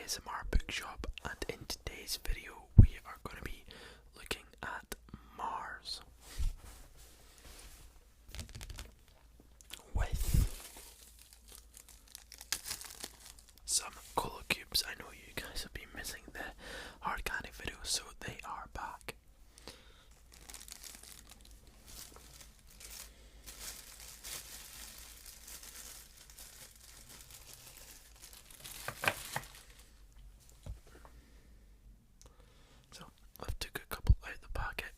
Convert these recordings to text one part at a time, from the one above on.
ASMR bookshop, and in today's video we are going to be looking at Mars with some colour cubes. I know you guys have been missing the hard candy videos, so they are back. So I've took a couple out of the packet.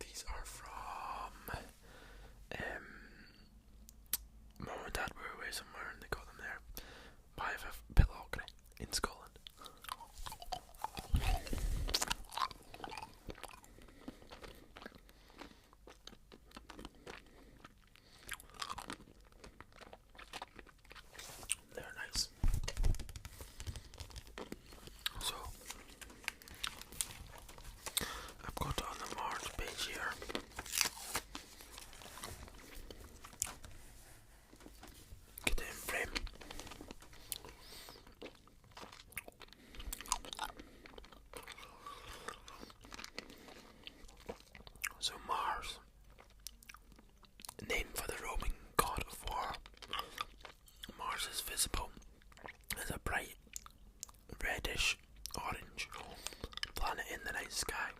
These are from Mum and Dad were away somewhere and they got them there by Pitlochry in Scotland. They're nice. So I've got on the Mars page here. Get it in frame. So Mars, named for the Roman god of war, Mars is visible as a bright reddish orange planet in the night sky.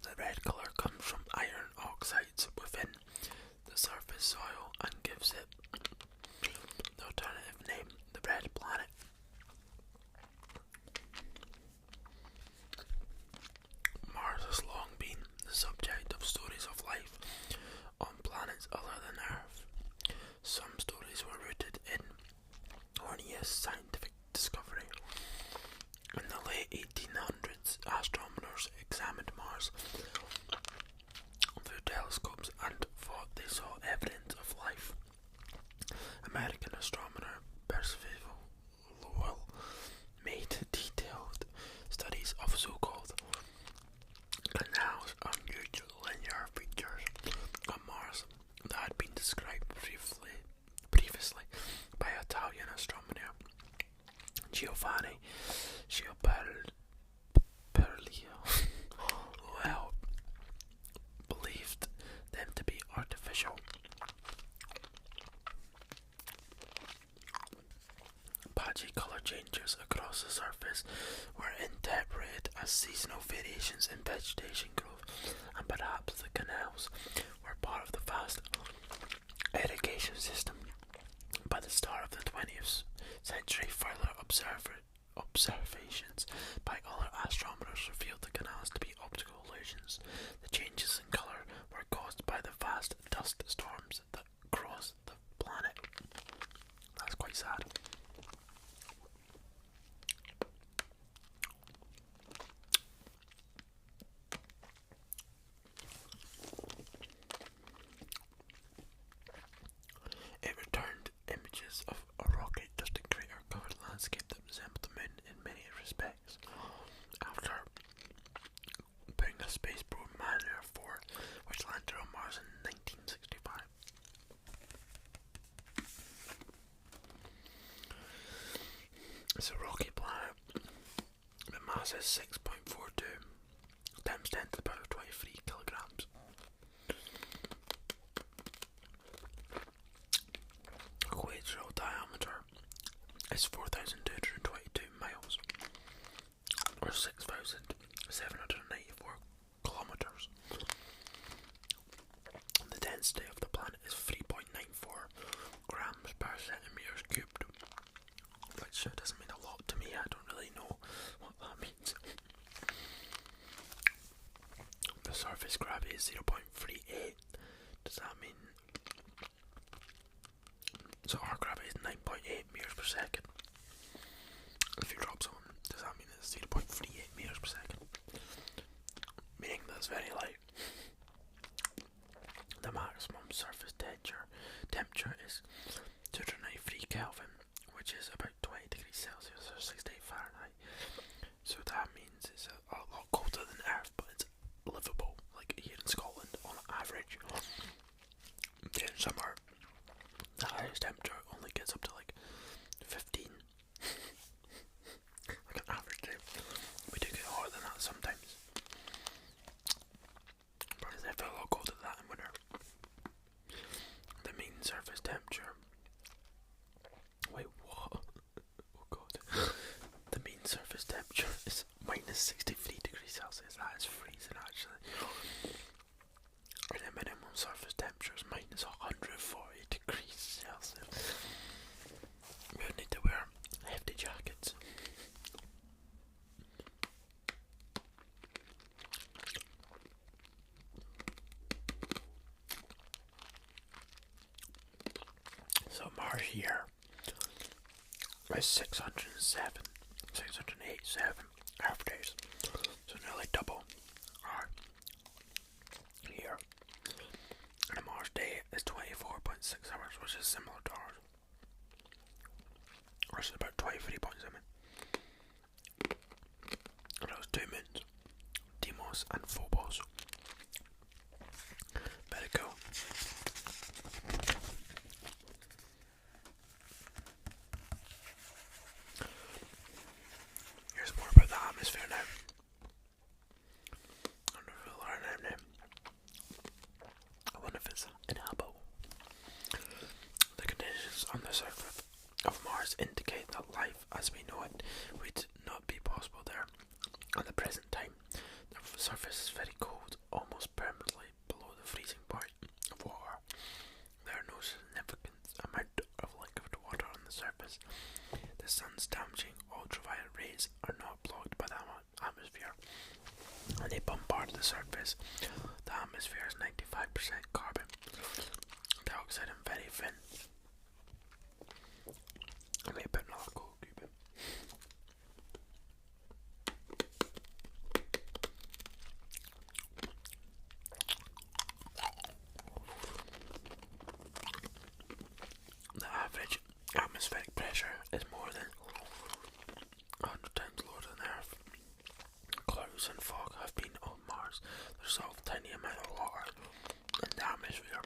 The red colour comes from iron oxides within the surface soil and gives it the alternative name, the red planet. Mars has long been the subject of stories of life on planets other than Earth. Some stories were rooted in earliest scientific discovery. In the late 1800s, astronomers examined Mars through telescopes and thought they saw evidence of life. American astronomer Percival Lowell made detailed studies of so-called canals and huge linear features on Mars that had been described previously by Italian astronomer Giovanni Schiaparelli. Lowell believed them to be artificial. Patchy colour changes across the surface were interpreted as seasonal variations in vegetation growth, and perhaps the canals were part of the vast irrigation system. By the start of the 20th century, further observations by other astronomers revealed the canals to be optical illusions. The changes in colour were caused by the vast dust storms that crossed the planet. That's quite sad. It returned images of a rocky, dusty crater-covered landscape that resembled the moon in many respects. After putting a space probe Mariner 4, which landed on Mars in 1965. It's a rocky planet. The mass is 6.42 times 10 to the power of 23 kilograms. Equatorial diameter is 4,222 miles, or 6,794 kilometers. The density of the planet is 3.94 grams per centimeters cubed, which doesn't mean a lot to me. I don't really know what that means. The surface gravity is 0.38. Does that mean? So our gravity is 9.8 meters per second. If you drop someone, does that mean it's 0.38 meters per second? Meaning that's very light. The maximum surface temperature is 293 Kelvin, which is about 20 degrees Celsius or 68 Fahrenheit. So that means it's a lot colder than Earth, but it's livable, like here in Scotland on average. summer, the highest temperature only gets up to like 15, like an average day. We do get hotter than that sometimes, but I feel a lot colder than that in winter. The mean surface temperature. Wait, what? Oh god. The mean surface temperature is minus 63 degrees Celsius. That is freezing actually. And the minimum surface temperature is minus 140 degrees Celsius. We would need to wear hefty jackets. So Mars here is 687 Earth days, so nearly double our here. And a Mars day is 24.6 hours, which is similar to ours. Ours is about 23.7. And those two moons, Deimos and Phobos. Very cool. Here's more about the atmosphere now. I don't know if we'll learn it now. I wonder if it's inhabitable. The conditions on the surface of Mars indicate that life as we know it would not be possible there. At the present time, the surface is very cold, almost permanently below the freezing point of water. There are no significant amount of liquid water on the surface. The sun's damaging ultraviolet rays are not blocked by the atmosphere, and they bombard the surface. The atmosphere is 95% carbon dioxide and very thin. I may put another cold cube in. The average atmospheric pressure is more than 100 times lower than Earth. Clouds and fog have been on Mars. There's a tiny amount of water in the atmosphere.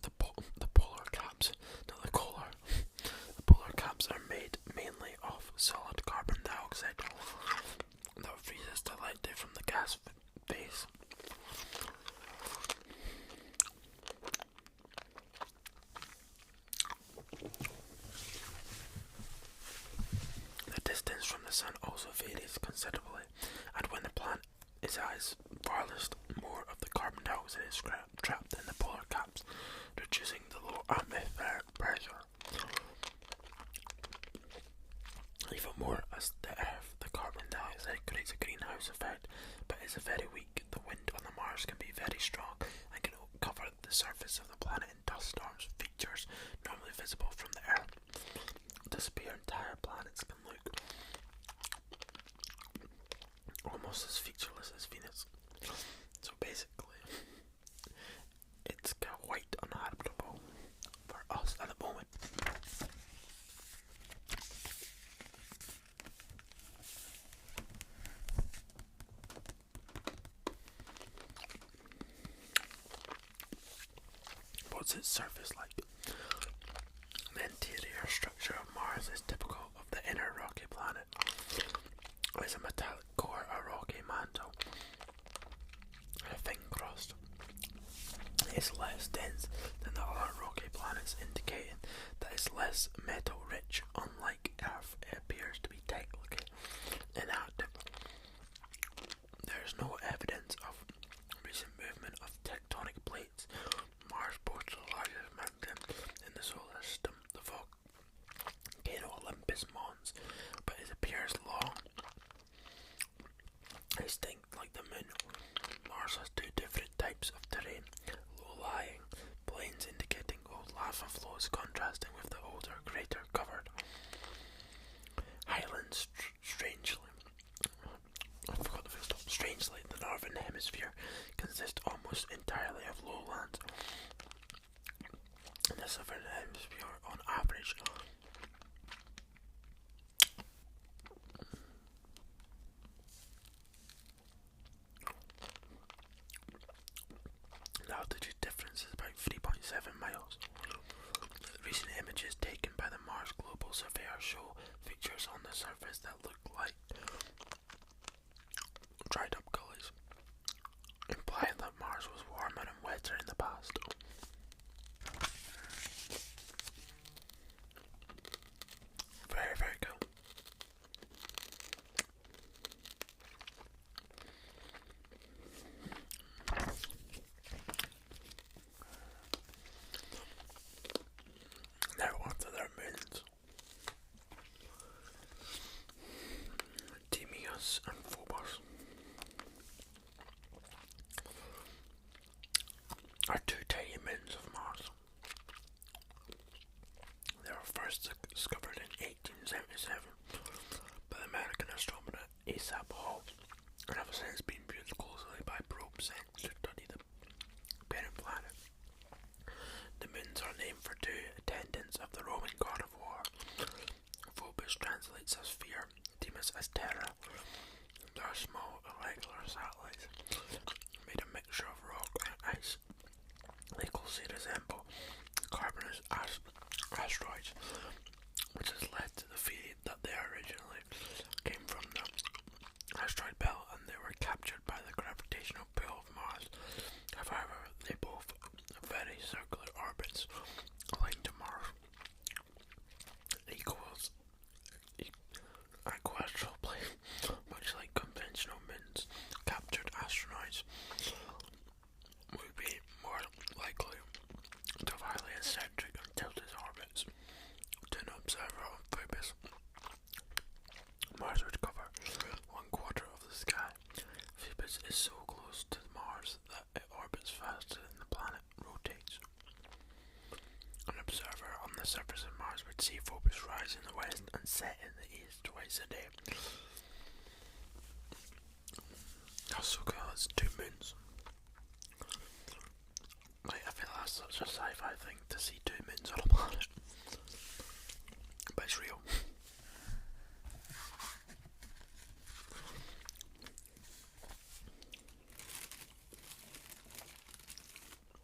The polar caps are made mainly of solid carbon dioxide that freezes the light day from the gas phase. The distance from the sun also varies considerably, and when the planet is at its farthest, more of the carbon dioxide is trapped in the polar caps, reducing the low atmospheric pressure. Even more as the Earth, the carbon dioxide creates a greenhouse effect, but is very weak. The wind on the Mars can be very strong and can cover the surface of the planet in dust storms, features normally visible from the Earth. Disappear entire planets can look almost as featureless as Venus. So basically, it's quite uninhabitable for us at the moment. What's its surface like? The interior structure of Mars is typical of the inner rocky planet. It is a metallic core, a rocky mantle, and a thin crust. It is less dense than the other rocky planets, indicating that it is less metal rich. Unlike Earth, it appears to be technically inactive. There is no evidence of recent movement of tectonic plates. Mars boasts the largest mountain in the solar system, the volcano Olympus Mons, but it appears long, distinct like the Moon. Mars has two different types of terrain: low-lying plains indicating old lava flows contrasting with the older crater covered highlands. Strangely, the northern hemisphere consists almost entirely of lowlands. In the southern hemisphere, on average, Mars on the surface that look like dried up gullies, implying that Mars was warmer and wetter in the past. Very, very cool. Now on to their moons. Deimos and Phobos are two tiny moons of Mars. They were first discovered in 1877 by the American astronomer A$AP Hall and have since been viewed closely by probes sent to study the parent planet. The moons are named for two attendants of the Roman god of war. Phobos translates as fear, Deimos as terror. They are small irregular satellites made a mixture of rock and ice. They closely resemble carbonous asteroids, which has led to the theory that they originally came from the asteroid belt and they were captured by the gravitational pull of Mars. However, they both have very circular orbits aligned to Mars. Equals equatorial plane, much like conventional moons. Captured asteroids would be more likely to have highly eccentric and tilted orbits. To an observer on Phobos, Mars would cover 1/4 of the sky. Phobos is so close to Mars that it orbits faster than the planet rotates. An observer on the surface of Mars would see Phobos rise in the west and set in the east twice a day. That's so cool, it's two moons. Like, I feel that's such a sci-fi thing to see two moons on a planet. But it's real.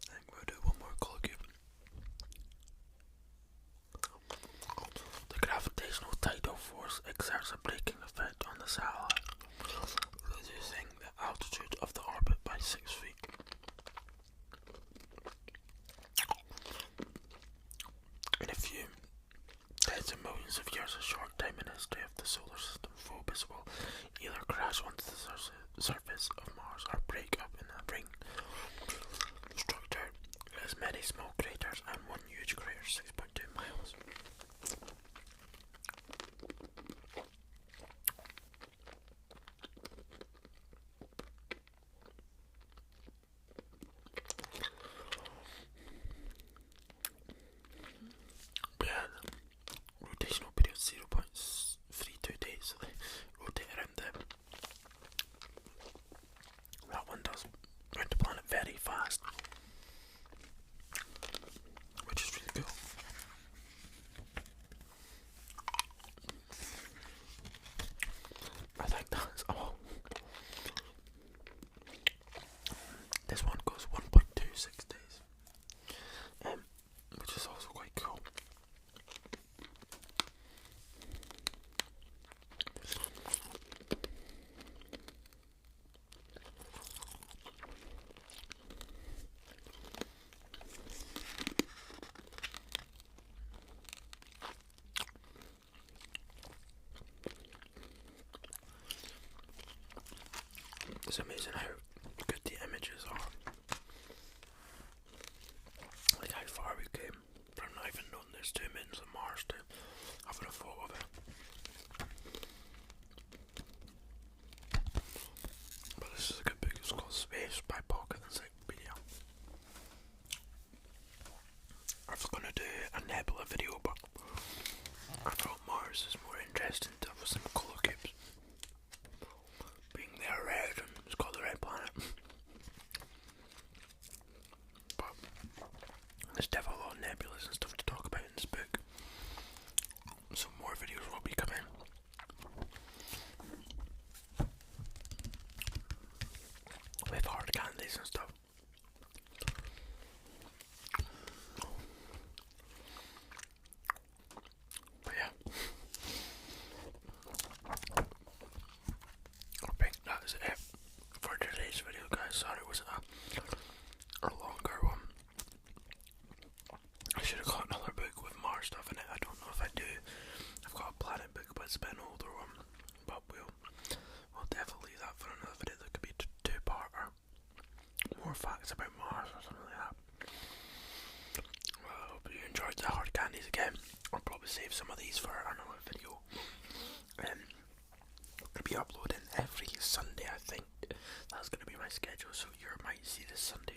I think we'll do one more color cube. The gravitational tidal force exerts a braking effect on the satellite, reducing the altitude of the orbit by 6 feet. In a few tens of millions of years, a short time in history of the solar system, Phobos will either crash onto the surface of Mars or break up in a ring structure. It has many small craters and one huge crater 6.2 miles. Rotational period 0.32 days, so they rotate around them. That one does around the planet very fast, which is really cool. I think that's all. This one goes 1.26 days, which is also quite cool. It's amazing how good the images are. Like how far we came from not even knowing there's two moons on Mars to having a photo of it. But this is a good book, it's called Space by Pocket Encyclopedia. I was going to do a nebula video, but I thought Mars is more interesting to have some colour cubes. Being there red, and it's called the Red Planet. But there's definitely a lot of nebulas and stuff to talk about in this book. So more videos will be coming. With hard candies and stuff. But yeah. facts about Mars or something like that. Well, I hope you enjoyed the hard candies again. I'll probably save some of these for another video. I'll be uploading every Sunday, I think. That's going to be my schedule, so you might see this Sunday